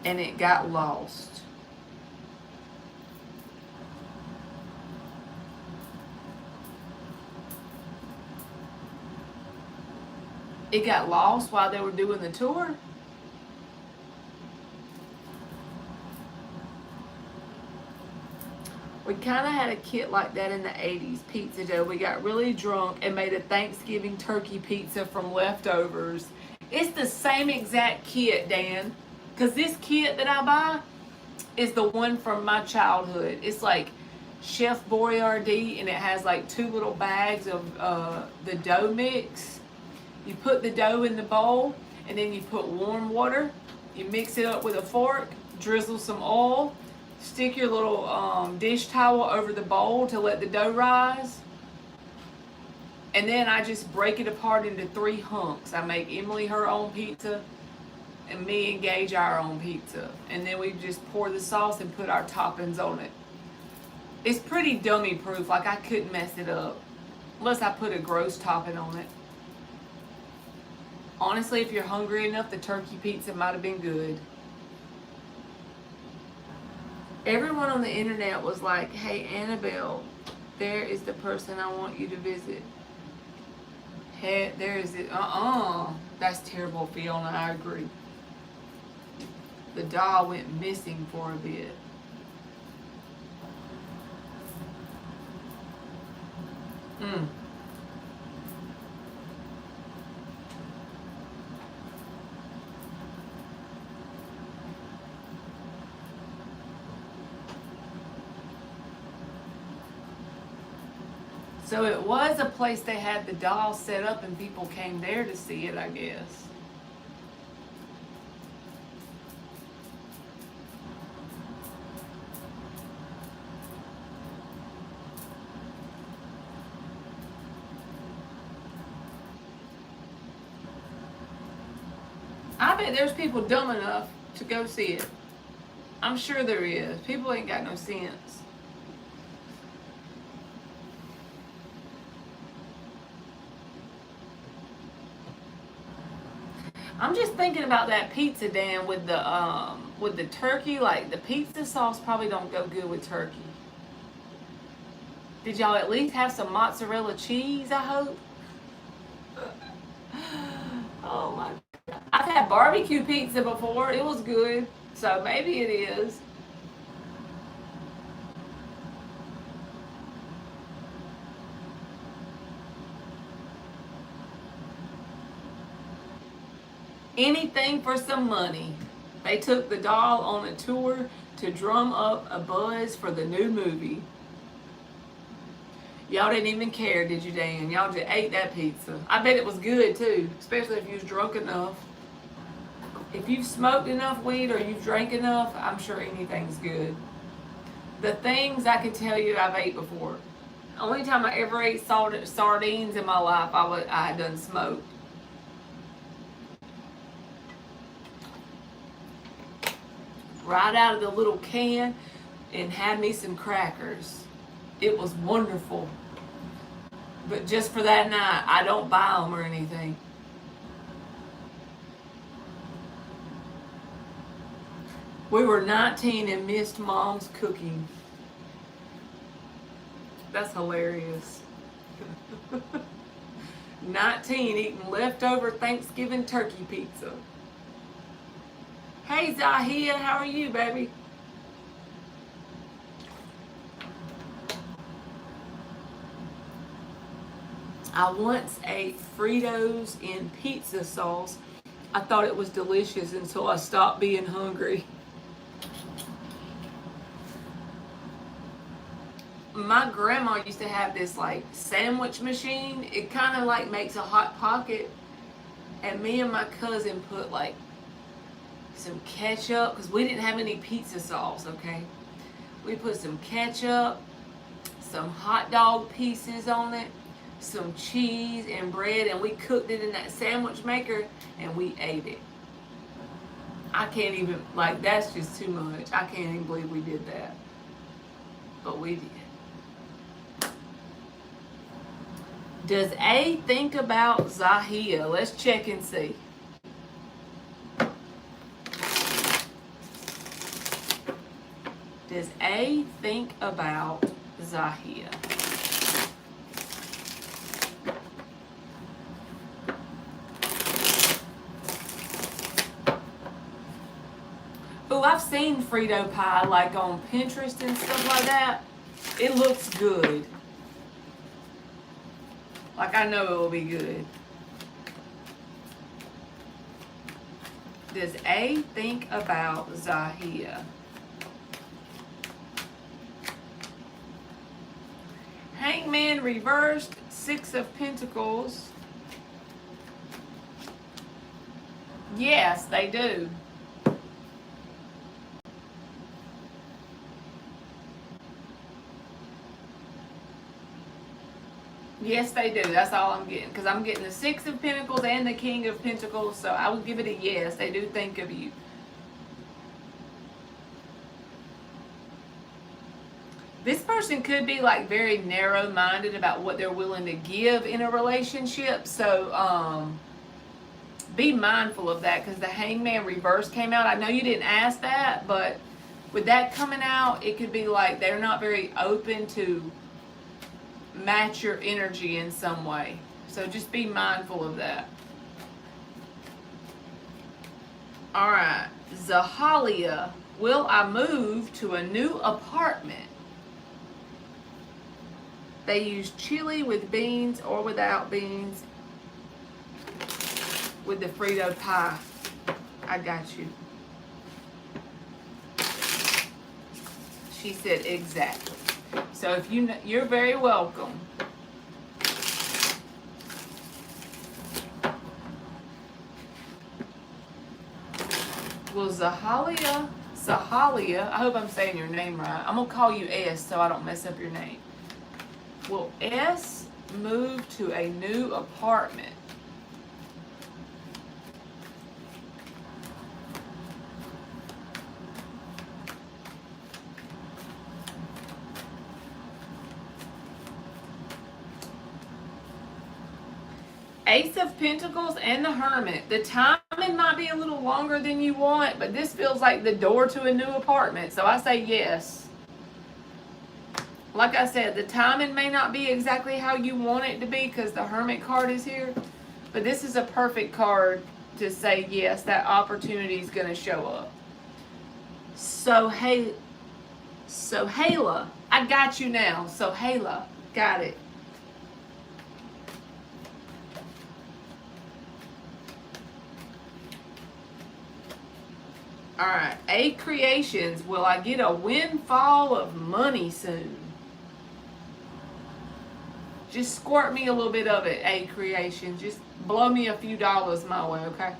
And it got lost. It got lost while they were doing the tour? We kind of had a kit like that in the 80s, pizza dough. We got really drunk and made a Thanksgiving turkey pizza from leftovers. It's the same exact kit, Dan. Because this kit that I buy is the one from my childhood. It's like Chef Boyardee, and it has like 2 little bags of the dough mix. You put the dough in the bowl, and then you put warm water. You mix it up with a fork, drizzle some oil, stick your little dish towel over the bowl to let the dough rise. And then I just break it apart into 3 hunks. I make Emily her own pizza, and me and Gage our own pizza. And then we just pour the sauce and put our toppings on it. It's pretty dummy proof, like I couldn't mess it up. Unless I put a gross topping on it. Honestly, if you're hungry enough, the turkey pizza might have been good. Everyone on the internet was like, hey, Annabelle, there is the person I want you to visit. Hey, there is it. That's terrible, Fiona, I agree. The doll went missing for a bit. So it was a place they had the doll set up and people came there to see it, I guess. I bet there's people dumb enough to go see it. I'm sure there is. People ain't got no sense. I'm just thinking about that pizza, Dan, with the turkey. Like, the pizza sauce probably don't go good with turkey. Did y'all at least have some mozzarella cheese, I hope? Oh my God. I've had barbecue pizza before. It was good. So maybe it is. Anything for some money. They took the doll on a tour to drum up a buzz for the new movie. Y'all didn't even care, did you, Dan? Y'all just ate that pizza. I bet it was good too, especially if you was drunk enough. If you've smoked enough weed or you've drank enough, I'm sure anything's good. The things I can tell you I've ate before. Only time I ever ate sardines in my life, I had done smoked. Right out of the little can and had me some crackers. It was wonderful. But just for that night, I don't buy them or anything. We were 19 and missed Mom's cooking. That's hilarious. 19 eating leftover Thanksgiving turkey pizza. Hey Zahia, how are you, baby? I once ate Fritos in pizza sauce. I thought it was delicious until I stopped being hungry. My grandma used to have this like sandwich machine. It kind of like makes a hot pocket. And me and my cousin put like some ketchup, because we didn't have any pizza sauce, okay? We put some ketchup, some hot dog pieces on it, some cheese and bread, and we cooked it in that sandwich maker and we ate it. I can't even, like, that's just too much. I can't even believe we did that. But we did. Does A think about Zahia? Let's check and see. Does A think about Zahia? Oh, I've seen Frito pie like on Pinterest and stuff like that. It looks good. Like, I know it will be good. Does A think about Zahia? Hangman reversed, Six of Pentacles. Yes, they do. Yes, they do. That's all I'm getting. Because I'm getting the Six of Pentacles and the King of Pentacles. So I would give it a yes. They do think of you. This person could be like very narrow-minded about what they're willing to give in a relationship. So be mindful of that, because the Hangman reverse came out. I know you didn't ask that, but with that coming out, it could be like they're not very open to match your energy in some way. So just be mindful of that. Alright, Zahalia, will I move to a new apartment? They use chili with beans or without beans with the Frito pie. I got you. She said exactly. So if you know, you're very welcome. Well, Zahalia, I hope I'm saying your name right. I'm going to call you S so I don't mess up your name. Will S move to a new apartment? Ace of Pentacles and the Hermit. The timing might be a little longer than you want, but this feels like the door to a new apartment. So I say yes. Like I said, the timing may not be exactly how you want it to be because the Hermit card is here. But this is a perfect card to say yes, that opportunity is going to show up. So Hala, I got you now. So Hala, got it. Alright, A Creations, will I get a windfall of money soon? Just squirt me a little bit of it, A Creations. Just blow me a few dollars my way, okay?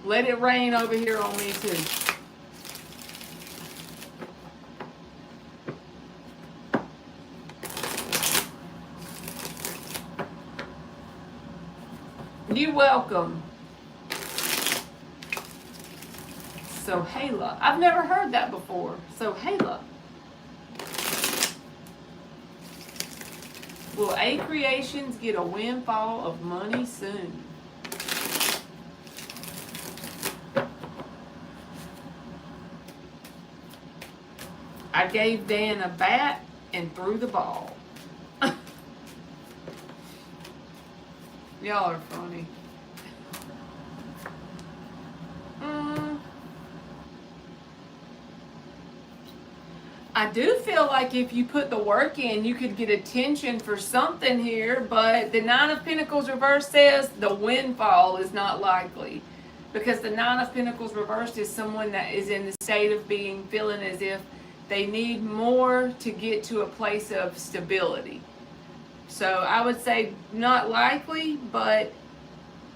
Let it rain over here on me too. You're welcome. So Hala, I've never heard that before. So Hala, will A Creations get a windfall of money soon? I gave Dan a bat and threw the ball. Y'all are funny. I do feel like if you put the work in, you could get attention for something here, but the Nine of Pentacles reversed says the windfall is not likely. Because the Nine of Pentacles reversed is someone that is in the state of feeling as if they need more to get to a place of stability. So I would say not likely, but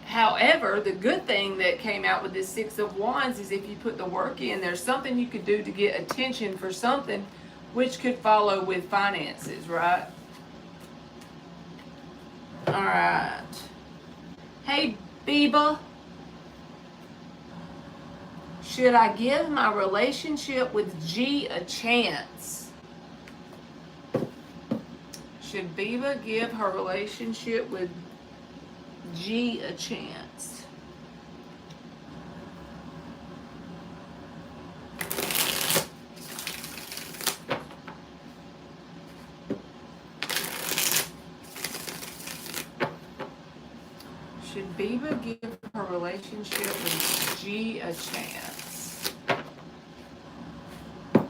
however, the good thing that came out with this Six of Wands is if you put the work in, there's something you could do to get attention for something, which could follow with finances, right? Alright. Hey, Biba. Should I give my relationship with G a chance? Should Biba give her relationship with G a chance? Should Biba give her relationship with G a chance?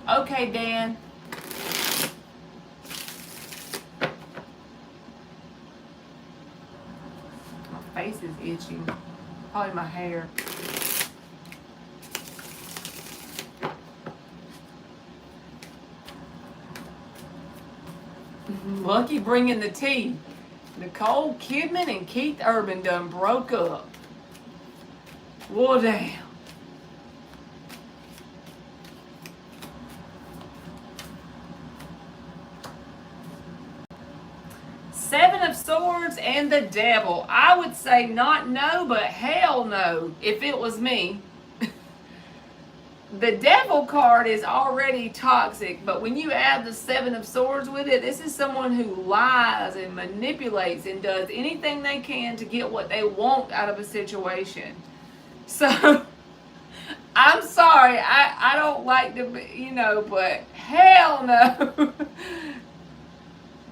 Okay, Dan. Face is itching. Probably my hair. Lucky bringing the tea. Nicole Kidman and Keith Urban done broke up. Well, damn. Seven of Swords and the Devil. I would say not no, but hell no if it was me. The Devil card is already toxic, but when you add the Seven of Swords with it, this is someone who lies and manipulates and does anything they can to get what they want out of a situation. So, I'm sorry, I don't like to, but hell no.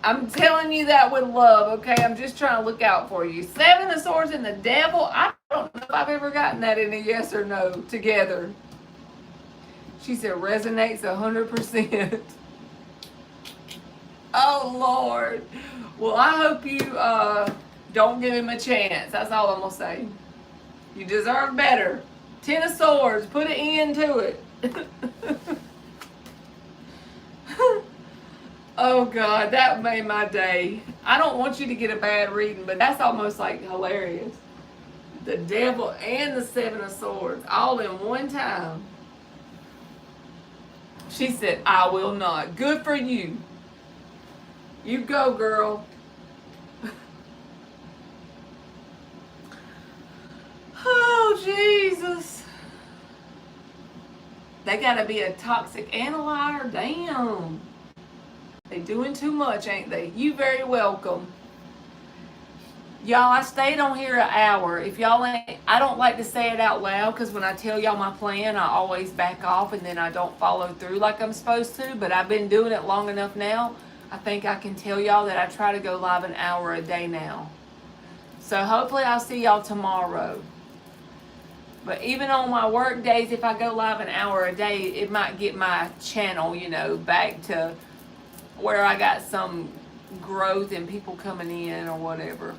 I'm telling you that with love, okay? I'm just trying to look out for you. Seven of Swords and the Devil, I don't know if I've ever gotten that in a yes or no together. She said resonates 100%. Oh, Lord. Well, I hope you don't give him a chance. That's all I'm going to say. You deserve better. Ten of Swords. Put an end to it. Oh, God. That made my day. I don't want you to get a bad reading, but that's almost like hilarious. The Devil and the Seven of Swords all in one time. She said, I will not. Good for you. You go, girl. Oh, Jesus. They got to be a toxic and a liar. Damn. They doing too much, ain't they? You very welcome. Y'all, I stayed on here an hour. If y'all ain't, I don't like to say it out loud because when I tell y'all my plan, I always back off and then I don't follow through like I'm supposed to. But I've been doing it long enough now. I think I can tell y'all that I try to go live an hour a day now. So hopefully I'll see y'all tomorrow. But even on my work days, if I go live an hour a day, it might get my channel, back to where I got some growth and people coming in or whatever.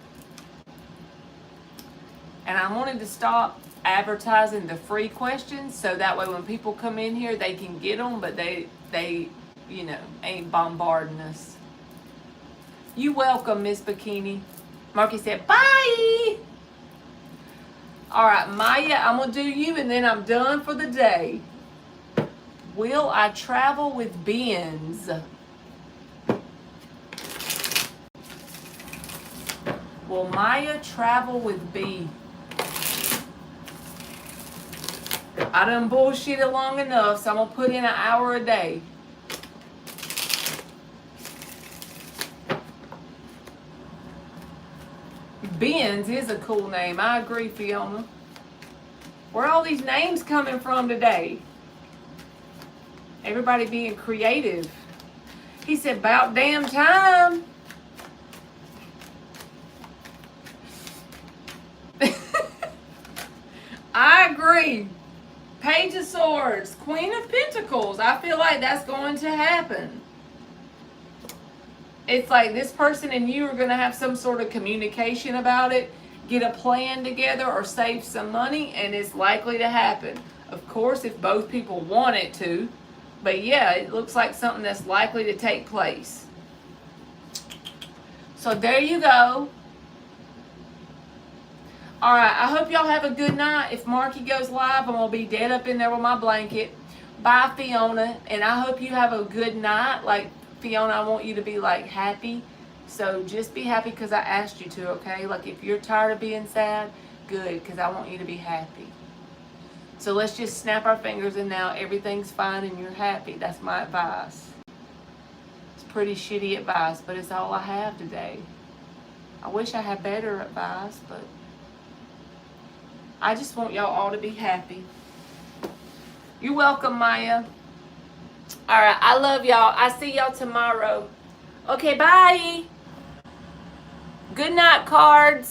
And I wanted to stop advertising the free questions so that way when people come in here, they can get them, but they ain't bombarding us. You welcome, Miss Bikini. Marky said, bye. All right, Maya, I'm going to do you and then I'm done for the day. Will I travel with Benz? Will Maya travel with B? I done bullshitted long enough, so I'm going to put in an hour a day. Benz is a cool name. I agree, Fiona. Where are all these names coming from today? Everybody being creative. He said, about damn time. I agree. Page of Swords, Queen of Pentacles. I feel like that's going to happen. It's like this person and you are going to have some sort of communication about it, get a plan together or save some money, and it's likely to happen. Of course, if both people want it to. But yeah, it looks like something that's likely to take place. So there you go. All right, I hope y'all have a good night. If Marky goes live, I'm going to be dead up in there with my blanket. Bye, Fiona. And I hope you have a good night. Like, Fiona, I want you to be, like, happy. So just be happy because I asked you to, okay? Like, if you're tired of being sad, good, because I want you to be happy. So let's just snap our fingers and now everything's fine and you're happy. That's my advice. It's pretty shitty advice, but it's all I have today. I wish I had better advice, but I just want y'all all to be happy. You're welcome, Maya. All right, I love y'all. I see y'all tomorrow. Okay, bye. Good night, cards.